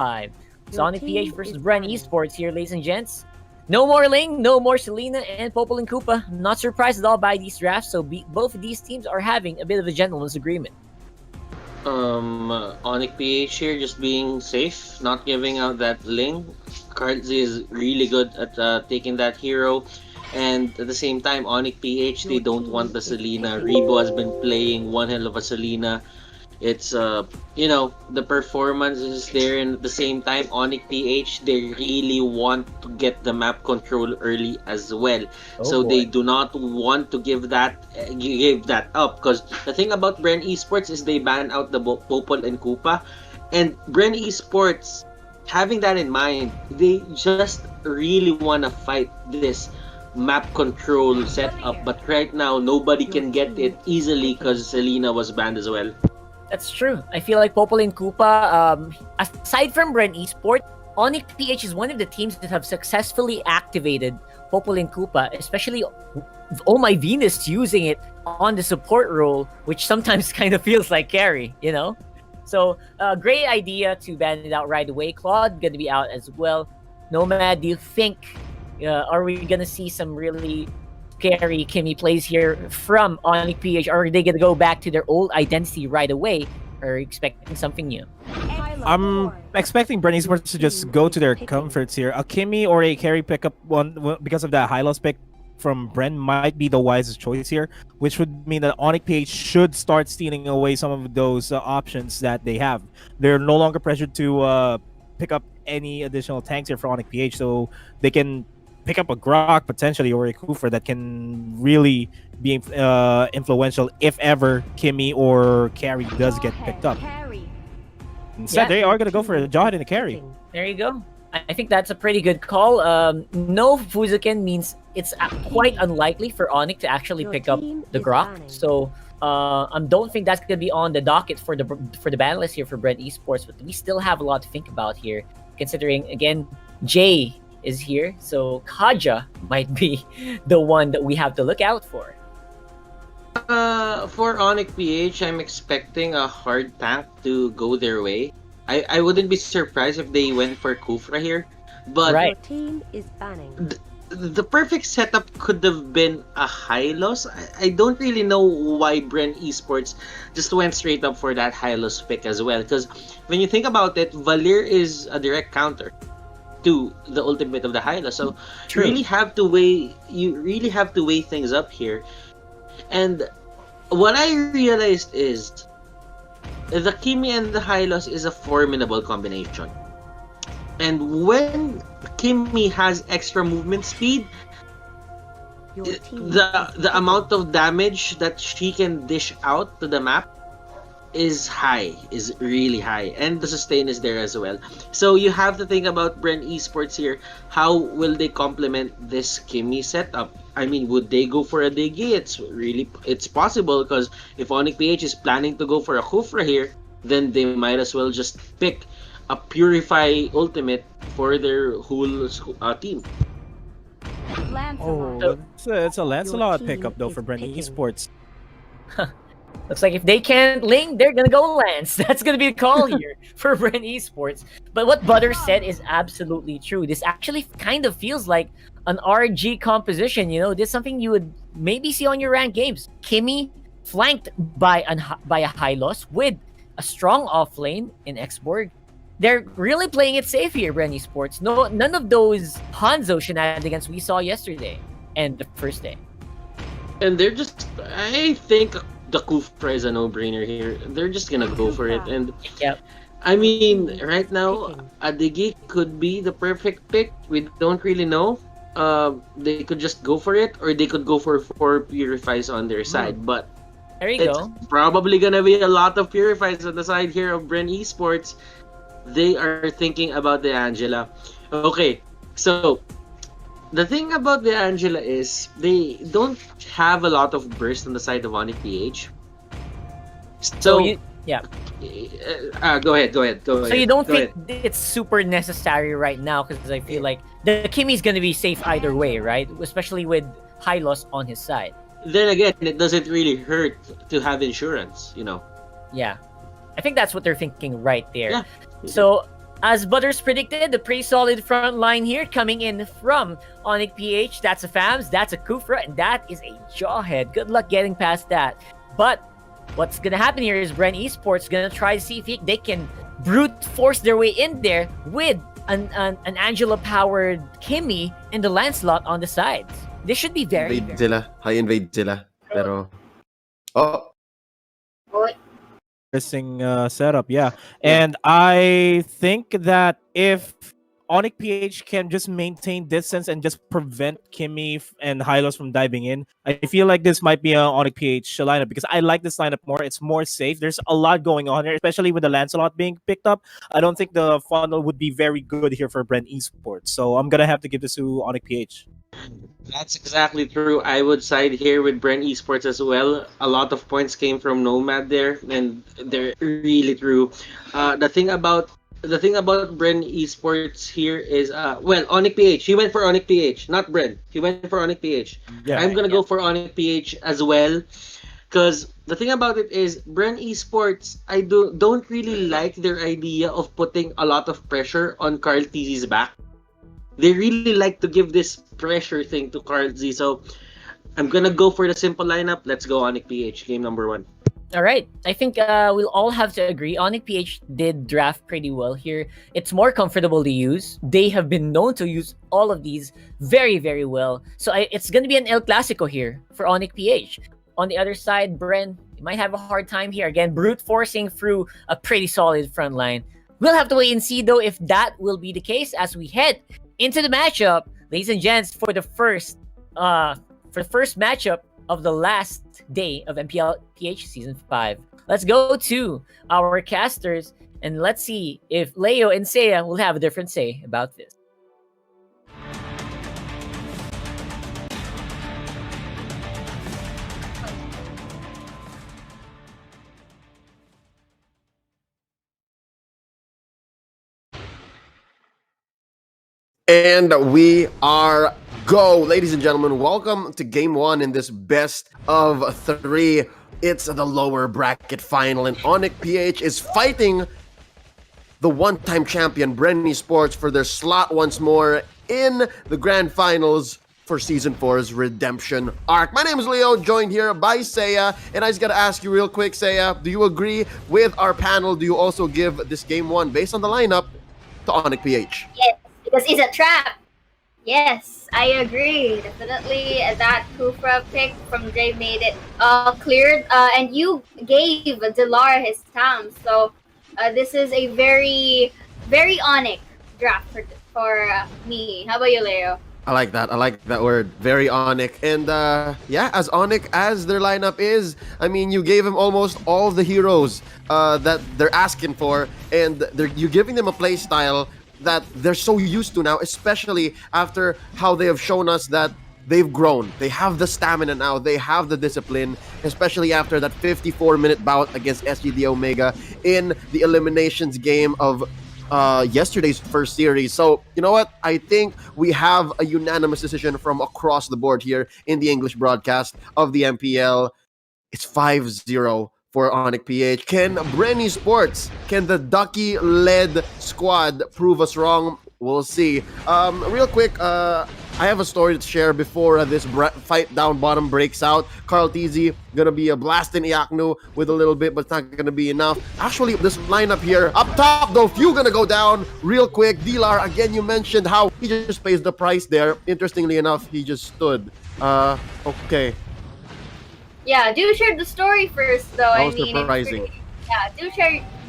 It's Onic PH versus Bren Esports here, ladies and gents. No more Ling, no more Selena, and Popol and Koopa. I'm not surprised at all by these drafts, so both of these teams are having a bit of a gentleman's agreement. Onic PH here, just being safe, not giving out that Ling. Cards is really good at taking that hero. And at the same time, Onic PH, they don't want the Selena. Rebo has been playing one hell of a Selena. It's the performance is there, and at the same time, Onic PH, they really want to get the map control early as well. They do not want to give that up, because the thing about Bren Esports is they ban out the Popol and Koopa, and Bren Esports, having that in mind, they just really want to fight this map control setup, but right now nobody can get it easily because Selena was banned as well. That's true. I feel like Popol and Koopa, aside from Bren Esports, Onic PH is one of the teams that have successfully activated Popol and Koopa, especially Oh My Venus using it on the support role, which sometimes kind of feels like carry, So, great idea to ban it out right away. Claude going to be out as well. Nomad, do you think, are we going to see some really scary Kimmy plays here from Onic PH, or are they going to go back to their old identity right away, or expecting something new? I'm expecting Bren Esports to just go to their comforts here. A Kimmy or a carry pickup one because of that high loss pick from Bren might be the wisest choice here, which would mean that Onic PH should start stealing away some of those options that they have. They're no longer pressured to pick up any additional tanks here for Onic PH, so they can pick up a Grok potentially or a Kufra that can really be influential if ever Kimmy or carry does get picked up. Instead, they are going to go for a Jawhead and a carry. There you go. I think that's a pretty good call. No Fuzukin means it's quite unlikely for Onic to actually pick up the Grok. So I don't think that's going to be on the docket for the ban list here for Bren Esports. But we still have a lot to think about here, considering, again, Jay is here. So Kaja might be the one that we have to look out for. For Onic PH, I'm expecting a hard tank to go their way. I wouldn't be surprised if they went for Kufra here, but right. Team is banning. The perfect setup could have been a Hylos. I don't really know why Bren Esports just went straight up for that Hylos pick as well, because when you think about it, Valir is a direct counter to the ultimate of the Hylos, so True. you really have to weigh things up here. And what I realized is the Kimmy and the Hylos is a formidable combination. And when Kimmy has extra movement speed, the amount of damage that she can dish out to the map is really high, and the sustain is there as well. So you have to think about Bren Esports here. How will they complement this Kimmy setup? I mean, would they go for a Diggy? It's possible, because if Onic PH is planning to go for a Kufra here, then they might as well just pick a Purify ultimate for their whole team. Oh, it's a Lancelot pickup though for Bren Esports. Looks like if they can't Ling, they're gonna go Lance. That's gonna be the call here for Bren Esports. But what Butter said is absolutely true. This actually kind of feels like an RG composition. This is something you would maybe see on your ranked games. Kimmy flanked by a Hylos with a strong offlane in Xborg. They're really playing it safe here, Bren Esports. None of those Hanzo shenanigans we saw yesterday and the first day. And they're just, I think the Kufra is a no-brainer here. They're just gonna go for it. And yep. I mean, right now, Adigi could be the perfect pick. We don't really know. They could just go for it, or they could go for 4 Purifies on their side. But there you go. Probably gonna be a lot of Purifies on the side here of Bren Esports. They are thinking about the Angela. Okay, so the thing about the Angela is they don't have a lot of burst on the side of Onic PH. So go ahead. So you don't think it's super necessary right now, because I feel like the Kimmy's gonna be safe either way, right? Especially with Hylos on his side. Then again, it doesn't really hurt to have insurance, Yeah, I think that's what they're thinking right there. Yeah. So As Butters predicted, the pretty solid front line here coming in from Onic PH. That's a FAMS, that's a Kufra, and that is a Jawhead. Good luck getting past that. But what's gonna happen here is Bren Esports gonna try to see if they can brute force their way in there with an Angela-powered Kimmy and the Lancelot on the sides. This should be very, Invade sila. High invade sila. Pero... Oh, Interesting setup, yeah. And I think that if Onic PH can just maintain distance and just prevent Kimmy and Hylos from diving in, I feel like this might be an Onic PH lineup because I like this lineup more. It's more safe. There's a lot going on here, especially with the Lancelot being picked up. I don't think the funnel would be very good here for Bren Esports. So I'm going to have to give this to Onic PH. That's exactly true. I would side here with Bren Esports as well. A lot of points came from Nomad there, and they're really true. The thing about Bren Esports here is well, Onic PH. He went for Onic PH, not Bren. He went for Onic PH. Yeah. I'm gonna go for Onic PH as well. Because the thing about it is, Bren Esports, I don't really like their idea of putting a lot of pressure on Carl TZ's back. They really like to give this pressure thing to Carl Z. So I'm gonna go for the simple lineup. Let's go Onic PH, game number 1. All right. I think we'll all have to agree. Onic PH did draft pretty well here. It's more comfortable to use. They have been known to use all of these very, very well. So it's going to be an El Clasico here for Onic PH. On the other side, Bren might have a hard time here. Again, brute forcing through a pretty solid front line. We'll have to wait and see, though, if that will be the case as we head into the matchup. Ladies and gents, for the first matchup of the last day of MPL PH Season 5. Let's go to our casters and let's see if Leo and Seiya will have a different say about this. and we are go. Ladies and gentlemen, welcome to game 1 in this best of 3. It's the lower bracket final, and Onic PH is fighting the one-time champion Bren Esports for their slot once more in the grand finals for Season 4's Redemption arc. My name is Leo, joined here by Seiya, and I just gotta ask you real quick, Seiya, do you agree with our panel? Do you also give this game 1, based on the lineup, to Onic PH? Yes, because it's a trap. Yes, I agree. Definitely that Kufra pick from Jay made it cleared. And you gave Delar his time. So this is a very, very Onic draft for me. How about you, Leo? I like that. I like that word. Very Onic. And yeah, as Onic as their lineup is, I mean, you gave them almost all the heroes that they're asking for, and you're giving them a play style that they're so used to now, especially after how they have shown us that they've grown. They have the stamina now. They have the discipline, especially after that 54-minute bout against SGD Omega in the eliminations game of yesterday's first series. So, you know what? I think we have a unanimous decision from across the board here in the English broadcast of the MPL. It's 5-0 for Onic PH. Can Bren Esports, can the Ducky-led squad prove us wrong? We'll see. Real quick, I have a story to share before this fight down bottom breaks out. Carl TZ gonna be blasting Iaknu with a little bit, but it's not gonna be enough. Actually, this lineup here, up top though, few gonna go down real quick. Dilar, again, you mentioned how he just pays the price there. Interestingly enough, he just stood. Okay. Yeah, do share the story first, though. That was surprising.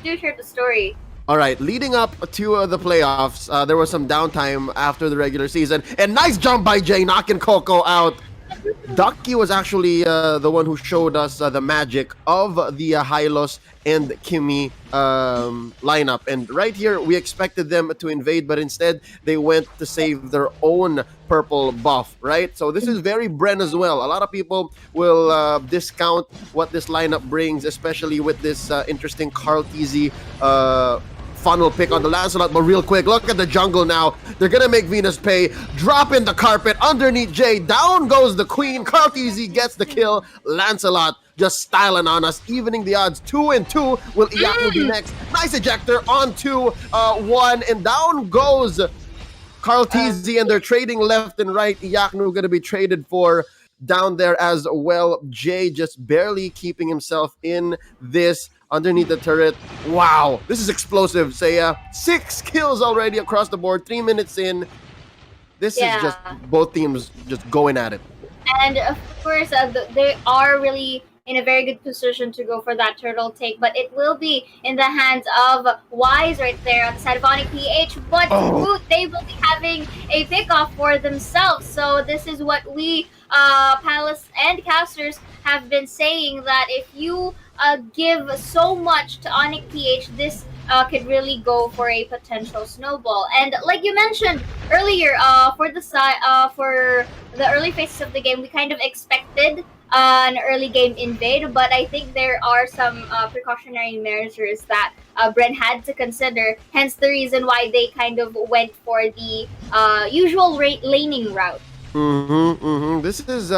Do share the story. All right, leading up to the playoffs, there was some downtime after the regular season, and nice jump by Jay, knocking Coco out. Ducky was actually the one who showed us the magic of the Hylos and Kimmy lineup. And right here, we expected them to invade, but instead, they went to save their own purple buff, right? So this is very Bren as well. A lot of people will discount what this lineup brings, especially with this interesting Carl TZ funnel pick on the Lancelot, but real quick, look at the jungle now. They're gonna make Venus pay. Drop in the carpet underneath Jay. Down goes the Queen. Carteasy gets the kill. Lancelot just styling on us, evening the odds. 2-2. Will Iyaku be next? Nice ejector on 2-1, and down goes Carteasy, and they're trading left and right. Iyaku gonna be traded for down there as well. Jay just barely keeping himself in this underneath the turret. Wow, this is explosive, Seiya. 6 kills already across the board, 3 minutes in. This is just both teams just going at it. And of course, they are really in a very good position to go for that turtle take, but it will be in the hands of Wise right there on the side of Onic PH. But they will be having a pickoff for themselves. So this is what we Palace and casters have been saying, that if you give so much to Onic PH, this could really go for a potential snowball. And like you mentioned earlier, for the early phases of the game, we kind of expected an early game invade, but I think there are some precautionary measures that Bren had to consider, hence the reason why they kind of went for the usual laning route. This is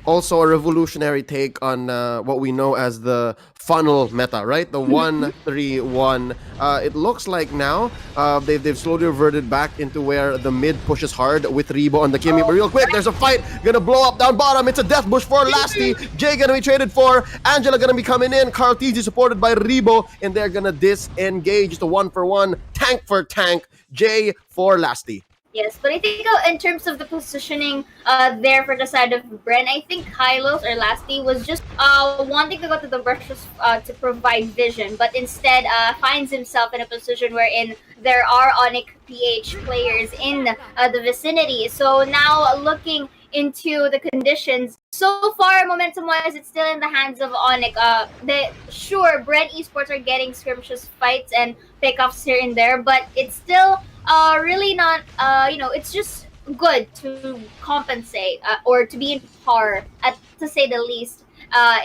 also a revolutionary take on what we know as the funnel meta, right? The 1-3-1. It looks like now they've slowly reverted back into where the mid pushes hard with Rebo on the Kimmy. But real quick, there's a fight gonna blow up down bottom. It's a death bush for Lasty. Jay gonna be traded for. Angela gonna be coming in. Carteasy supported by Rebo, and they're gonna disengage. Just a 1-for-1, tank for tank. Jay for Lasty. Yes, but I think in terms of the positioning there for the side of Bren, I think Hylos or Lasty was just wanting to go to the brushes to provide vision, but instead finds himself in a position wherein there are Onic PH players in the vicinity. So now looking into the conditions, so far momentum-wise, it's still in the hands of Onic. Bren Esports are getting skirmishes fights and pickoffs here and there, but it's still really not, it's just good to compensate or to be in par, to say the least,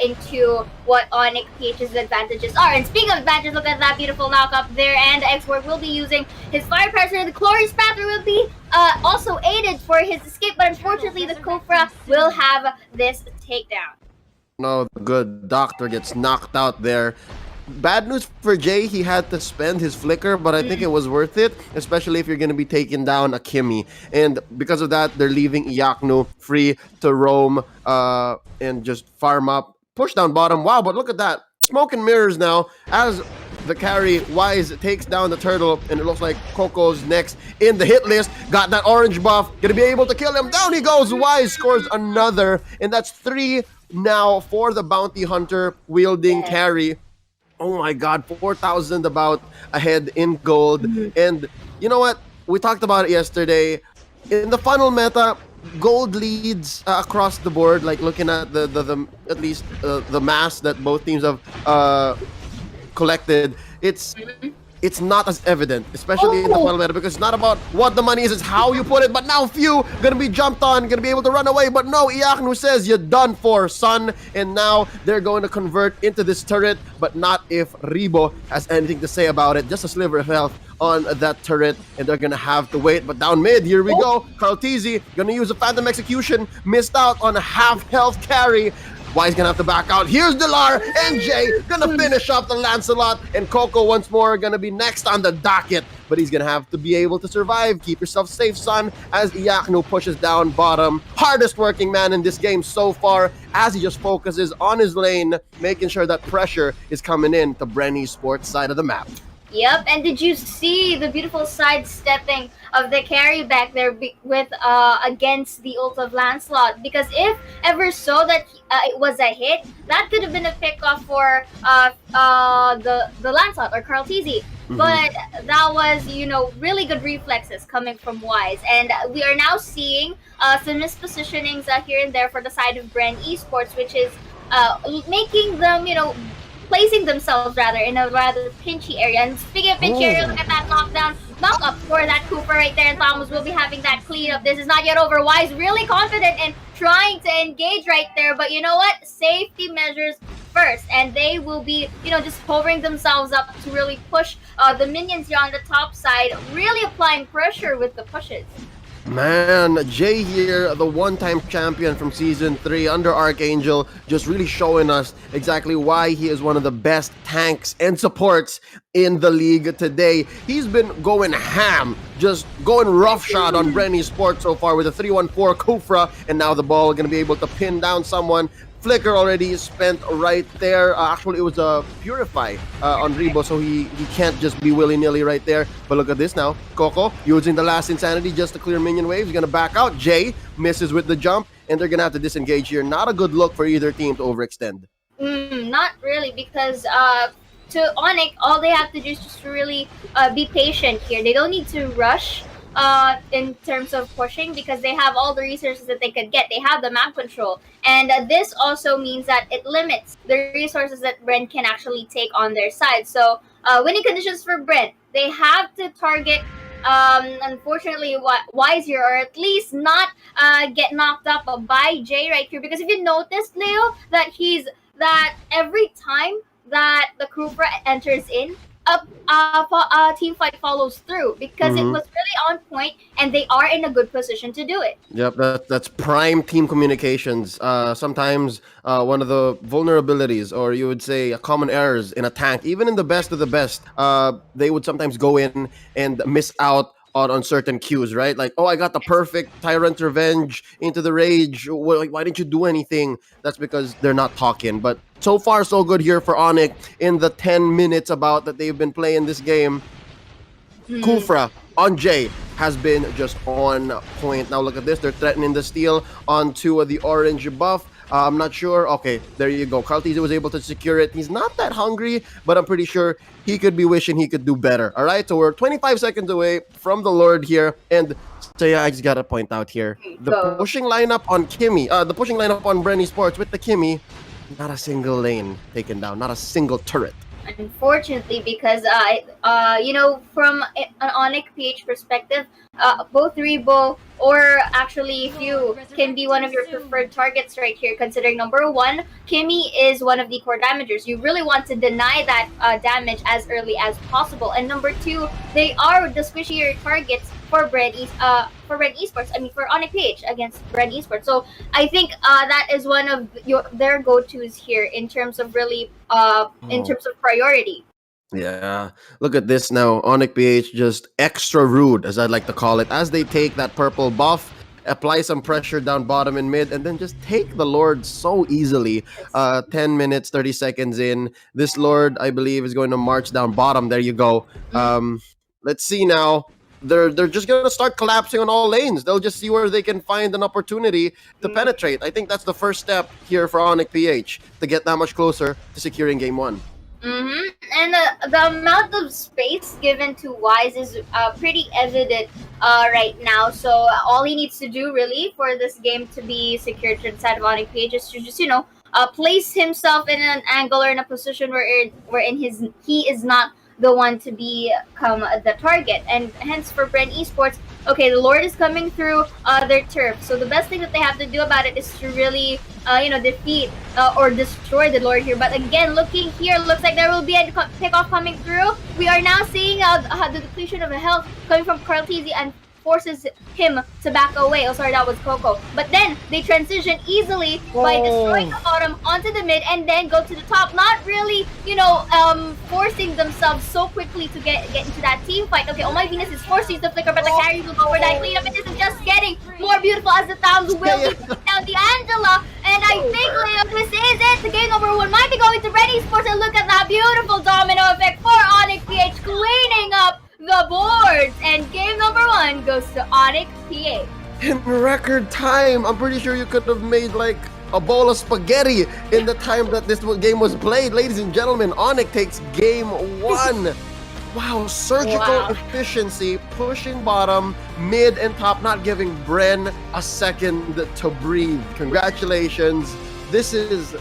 into what Onic PH's advantages are. And speaking of advantages, look at that beautiful knock-up there, and Export will be using his fire pressure. The Glory Spatter will be also aided for his escape, but unfortunately the Kofra will have this takedown. No, the good doctor gets knocked out there. Bad news for Jay, he had to spend his flicker, but I think it was worth it, especially if you're going to be taking down a Kimmy. And because of that, they're leaving Iyaku free to roam and just farm up, push down bottom. Wow, but look at that. Smoke and mirrors now as the carry Wise takes down the turtle, and it looks like Coco's next in the hit list. Got that orange buff, gonna be able to kill him. Down he goes. Wise scores another, and that's 3 now for the bounty hunter wielding carry. Oh my god, 4,000 about ahead in gold. And you know what? We talked about it yesterday. In the funnel meta, gold leads across the board, like looking at the at least the mass that both teams have collected. It's not as evident, especially in the funnel meta, because it's not about what the money is, it's how you put it. But now few gonna be jumped on, gonna be able to run away. But no, Iyaku says you're done for, son. And now they're going to convert into this turret, but not if Rebo has anything to say about it. Just a sliver of health on that turret, and they're gonna have to wait. But down mid, here we go. Carteasy gonna use a Phantom Execution, missed out on a half health carry. Wise gonna have to back out. Here's Delar and Jay gonna finish off the Lancelot, and Coco once more gonna be next on the docket, but he's gonna have to be able to survive. Keep yourself safe, son, as Iyaku pushes down bottom. Hardest working man in this game so far, as he just focuses on his lane, making sure that pressure is coming in to Bren Esports side of the map. Yep, and did you see the beautiful sidestepping of the carry back there with against the ult of Lancelot? Because if ever so that it was a hit, that could have been a pickoff for the Lancelot or Carteasy. But that was, really good reflexes coming from Wise. And we are now seeing some mispositionings here and there for the side of Bren Esports, which is making them, placing themselves in a rather pinchy area. And speaking of pinchy area, look at that knock up for that Cooper right there, and Thomas will be having that clean up. This is not yet over. Wise really confident in trying to engage right there, but you know what? Safety measures first, and they will be, just hovering themselves up to really push the minions here on the top side, really applying pressure with the pushes. Man, Jay here, the one-time champion from Season 3 under Archangel, just really showing us exactly why he is one of the best tanks and supports in the league today. He's been going ham, just going roughshod on Bren Esports so far with a 3-1-4 Kufra, and now the ball going to be able to pin down someone. Flicker already spent right there. Actually, it was a Purify on Rebo, so he can't just be willy-nilly right there. But look at this now. Coco using the last Insanity just to clear minion waves. He's going to back out. Jay misses with the jump, and they're going to have to disengage here. Not a good look for either team to overextend. Not really, because to Onic, all they have to do is just really be patient here. They don't need to rush in terms of pushing, because they have all the resources that they could get. They have the map control, and this also means that it limits the resources that Bren can actually take on their side. So winning conditions for Bren, they have to target unfortunately Wise here, or at least not get knocked up by Jay right here, because if you noticed, Leo, that every time that the Kufra enters in, a team fight follows through, because it was really on point, and they are in a good position to do it. Yep, that's prime team communications. Sometimes one of the vulnerabilities, or you would say common errors in a tank, even in the best of the best, they would sometimes go in and miss out on certain cues, right? Like, oh, I got the perfect Tyrant Revenge into the Rage. Why didn't you do anything? That's because they're not talking. But so far, so good here for Onic in the 10 minutes about that they've been playing this game. Kufra on Jay has been just on point. Now look at this. They're threatening the steal onto the orange buff. I'm not sure. Okay, there you go. Carlteasy was able to secure it. He's not that hungry, but I'm pretty sure he could be wishing he could do better. All right, so we're 25 seconds away from the Lord here. And so yeah, I just got to point out here, the pushing lineup on Kimmy, the pushing lineup on Bren Esports with the Kimmy, not a single lane taken down, not a single turret. Unfortunately, because from an Onic PH perspective, both Rebo or actually Few can be one of your preferred targets right here, considering number one, Kimmy is one of the core damagers. You really want to deny that damage as early as possible. And number two, they are the squishier targets for Bren Esports. I mean, for Onic PH against Bren Esports. So I think that is one of their go-tos here in terms of really in terms of priority. Yeah, look at this now. Onic PH just extra rude, as I'd like to call it, as they take that purple buff, apply some pressure down bottom and mid, and then just take the Lord so easily. 10 minutes, 30 seconds in. This Lord, I believe, is going to march down bottom. There you go. Let's see now. They're just going to start collapsing on all lanes. They'll just see where they can find an opportunity to penetrate. I think that's the first step here for Onic PH, to get that much closer to securing game one. And the amount of space given to Wise is pretty evident right now. So all he needs to do really for this game to be secured inside of Onic PH is to just place himself in an angle or in a position wherein he is not the one to become the target. And hence for Bren Esports, okay, the Lord is coming through their turf. So the best thing that they have to do about it is to really, defeat or destroy the Lord here. But again, looking here, looks like there will be a pickoff coming through. We are now seeing the depletion of health coming from Carlteasy and forces him to back away. Oh, sorry, that was Coco. But then they transition easily by destroying the bottom onto the mid and then go to the top. Not really, forcing themselves so quickly to get into that team fight. Okay, Oh My Venus is forced to use the flicker, but the carry will go for that cleanup. And this is just getting more beautiful as the Towns will be down the Angela. And I think, Leo, this is it. The game number one might be going to Bren Esports, and look at that beautiful domino effect for Onic PH cleaning up the boards, and game number one goes to Onic PH. In record time, I'm pretty sure you could have made like a bowl of spaghetti in the time that this game was played. Ladies and gentlemen, Onic takes game one. Wow, surgical efficiency, pushing bottom, mid, and top, not giving Bren a second to breathe. Congratulations. This is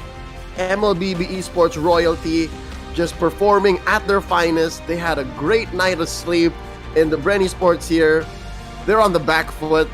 MLBB Esports royalty, just performing at their finest. They had a great night of sleep, and the Bren Esports here, they're on the back foot.